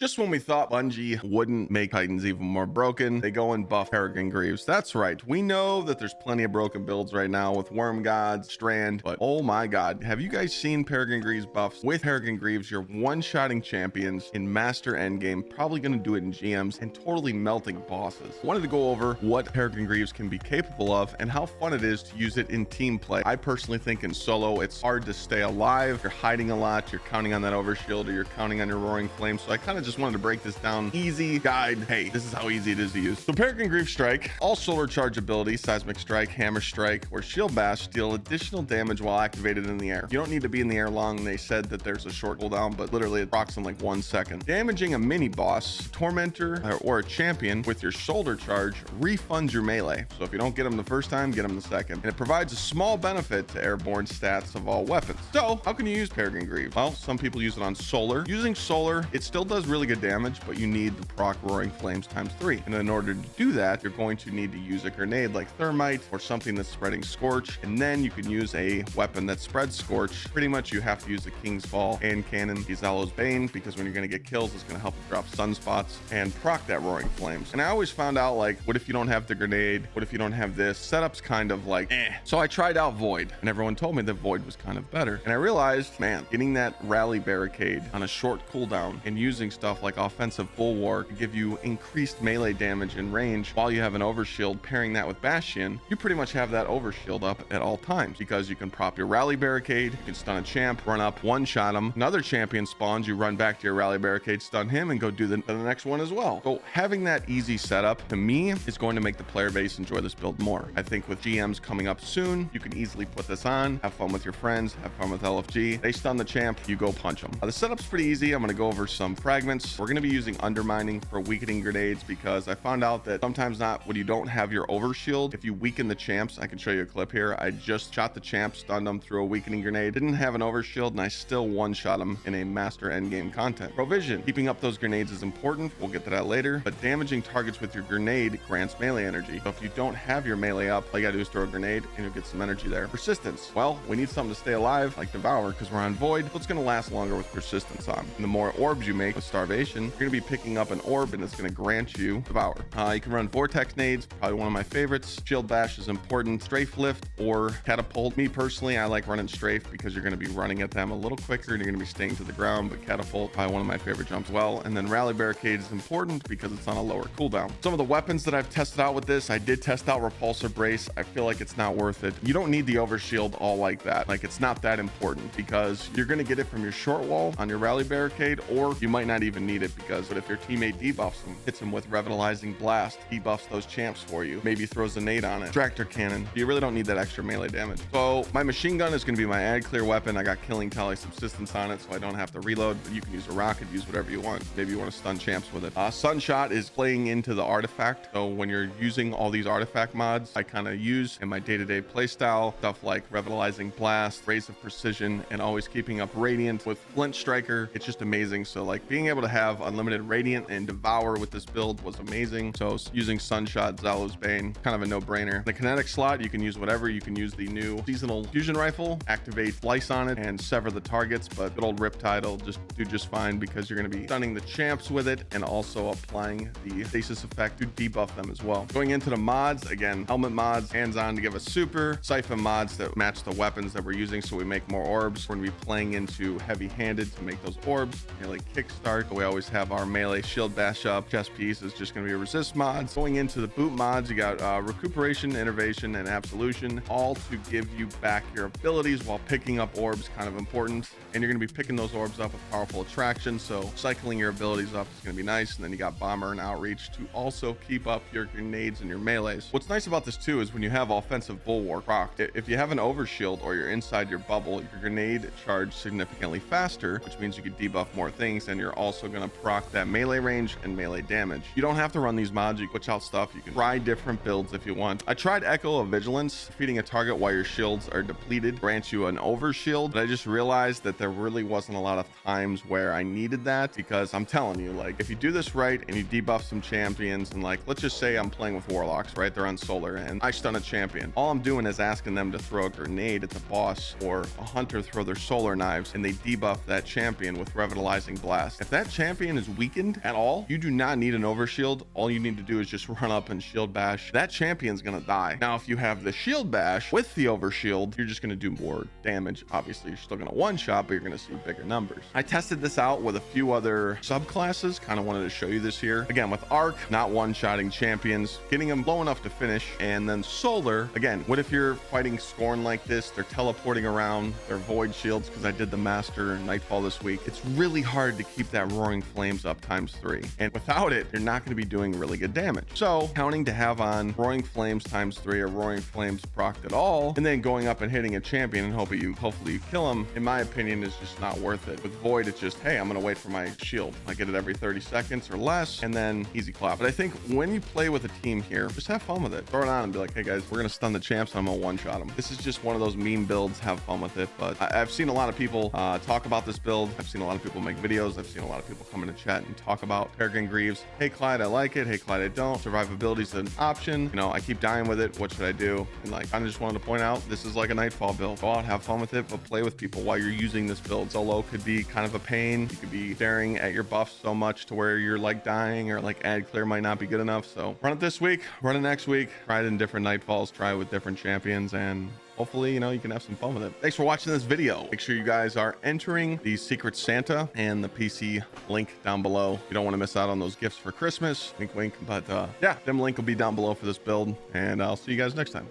Just when we thought Bungie wouldn't make Titans even more broken, they go and buff Peregrine Greaves. That's right. We know that there's plenty of broken builds right now with Worm God, Strand, but oh my god, have you guys seen Peregrine Greaves buffs? With Peregrine Greaves, you're one-shotting champions in Master Endgame, probably going to do it in GMs, and totally melting bosses. Wanted to go over what Peregrine Greaves can be capable of and how fun it is to use it in team play. I personally think in solo, it's hard to stay alive. You're hiding a lot. You're counting on that overshield, or you're counting on your roaring flame. So I kind of just wanted to break this down. Easy guide. Hey, this is how easy it is to use. So Peregrine Greaves Strike, all solar charge abilities, Seismic Strike, Hammer Strike, or Shield Bash deal additional damage while activated in the air. You don't need to be in the air long. They said that there's a short cooldown, but literally it procs in like 1 second. Damaging a mini boss, tormentor, or a champion with your shoulder charge refunds your melee. So if you don't get them the first time, get them the second. And it provides a small benefit to airborne stats of all weapons. So how can you use Peregrine Greaves? Well, some people use it on solar. Using solar, it still does really good damage, but you need the proc Roaring Flames ×3. And in order to do that, you're going to need to use a grenade like Thermite or something that's spreading Scorch. And then you can use a weapon that spreads Scorch. Pretty much you have to use the King's Fall and Cannon, Gsxrclyde's Bane, because when you're going to get kills, it's going to help you drop sunspots and proc that Roaring Flames. And I always found out, like, what if you don't have the grenade? What if you don't have this? Setup's kind of like, eh. So I tried out Void, and everyone told me that Void was kind of better. And I realized, man, getting that rally barricade on a short cooldown and using stuff like offensive bulwark to give you increased melee damage and range while you have an overshield, pairing that with Bastion, you pretty much have that overshield up at all times, because you can prop your rally barricade, you can stun a champ, run up, one-shot him, another champion spawns, you run back to your rally barricade, stun him, and go do the next one as well. So having that easy setup, to me, is going to make the player base enjoy this build more. I think with GMs coming up soon, you can easily put this on, have fun with your friends, have fun with LFG. They stun the champ, you go punch them. The setup's pretty easy. I'm going to go over some fragments. We're going to be using undermining for weakening grenades, because I found out that sometimes not when you don't have your overshield, if you weaken the champs, I can show you a clip here. I just shot the champ, stunned them through a weakening grenade, didn't have an overshield, and I still one-shot them in a master endgame content. Provision, keeping up those grenades is important. We'll get to that later, but damaging targets with your grenade grants melee energy. So if you don't have your melee up, all you gotta do is throw a grenade and you'll get some energy there. Persistence, well, we need something to stay alive, like Devour, because we're on Void, so it's gonna last longer with persistence on. And the more orbs you make with Starvation, you're gonna be picking up an orb, and it's gonna grant you Devour. You can run Vortex Nades, probably one of my favorites. Shield Bash is important. Strafe Lift or Catapult. Me personally, I like running Strafe because you're gonna be running at them a little quicker and you're gonna be staying to the ground, but Catapult, probably one of my favorite jumps. Well, and then Rally Barricade is important because it's on a lower cooldown. Some of the weapons that I've tested out with this, I did test out Repulsor Brace. I feel like it's not worth it. You don't need the overshield all like that. Like, it's not that important, because you're gonna get it from your short wall on your Rally Barricade, or you might not even need it, because but if your teammate debuffs them, hits him with Revitalizing Blast, debuffs those champs for you, maybe throws a nade on it. Tractor Cannon, you really don't need that extra melee damage. So my machine gun is gonna be my add clear weapon. I got Killing Tally Subsistence on it, so I don't have to reload, but you can use a rocket, use whatever you want. Maybe you want to stun champs with it. Sunshot is playing into the artifact. So when you're using all these artifact mods, I kind of use in my day-to-day playstyle stuff like Revitalizing Blast, Rays of Precision, and always keeping up Radiant with Flint Striker. It's just amazing. So like being able to have unlimited Radiant and Devour with this build was amazing. So using Sunshot, Zalo's Bane, kind of a no-brainer. The kinetic slot, you can use whatever. You can use the new seasonal fusion rifle, activate Slice on it, and sever the targets. But good old Riptide will just do just fine, because you're going to be stunning the champs with it and also applying the stasis effect to debuff them as well. Going into the mods, again, helmet mods, hands-on to give us super. Siphon mods that match the weapons that we're using, so we make more orbs. We're going to be playing into heavy-handed to make those orbs. Melee kickstart, we always have our melee shield bash up. Chest piece is just going to be resist mods. Going into the boot mods, you got recuperation, innervation, and absolution, all to give you back your abilities while picking up orbs. Kind of important. And you're going to be picking those orbs up with powerful attraction, so cycling your abilities up is going to be nice. And then you got bomber and outreach to also keep up your grenades and your melees. What's nice about this too is when you have offensive bulwark proc, if you have an overshield or you're inside your bubble, your grenade charge significantly faster, which means you can debuff more things, and you're also going to proc that melee range and melee damage. You don't have to run these mods. You can switch out stuff. You can try different builds if you want. I tried Echo of Vigilance. Defeating a target while your shields are depleted grants you an overshield, but I just realized that there really wasn't a lot of times where I needed that, because I'm telling you, like, if you do this right and you debuff some champions, and like, let's just say I'm playing with Warlocks, right? They're on solar and I stun a champion. All I'm doing is asking them to throw a grenade at the boss, or a hunter throw their solar knives, and they debuff that champion with Revitalizing Blast. If that champion is weakened at all, you do not need an overshield. All you need to do is just run up and shield bash. That champion's gonna die. Now, if you have the shield bash with the overshield, you're just gonna do more damage. Obviously, you're still gonna one-shot, but you're gonna see bigger numbers. I tested this out with a few other subclasses. Kind of wanted to show you this here. Again, with Arc, not one-shotting champions, getting them low enough to finish, and then Solar. Again, what if you're fighting Scorn like this? They're teleporting around, they're void shields, because I did the Master Nightfall this week. It's really hard to keep that Roaring Flames up ×3. And without it, you're not going to be doing really good damage. So counting to have on Roaring Flames ×3 or Roaring Flames procced at all, and then going up and hitting a champion and hopefully you kill him, in my opinion, is just not worth it. With Void, it's just, hey, I'm going to wait for my shield. I get it every 30 seconds or less, and then easy clap. But I think when you play with a team here, just have fun with it. Throw it on and be like, hey guys, we're going to stun the champs and I'm going to one-shot them. This is just one of those meme builds. Have fun with it. But I've seen a lot of people talk about this build. I've seen a lot of people make videos. I've seen a lot of people come into chat and talk about Peregrine Greaves. Hey Clyde, I like it. Hey Clyde, I don't. Survivability is an option. You know, I keep dying with it. What should I do? And like, I just wanted to point out, this is like a Nightfall build. Go out, have fun with it, but play with people while you're using this build. Solo could be kind of a pain. You could be staring at your buffs so much to where you're like dying, or like ad clear might not be good enough. So run it this week, run it next week, try it in different Nightfalls, try it with different champions, and hopefully, you know, you can have some fun with it. Thanks for watching this video. Make sure you guys are entering the Secret Santa and the PC link down below. You don't want to miss out on those gifts for Christmas. Wink, wink. But yeah, them link will be down below for this build, and I'll see you guys next time.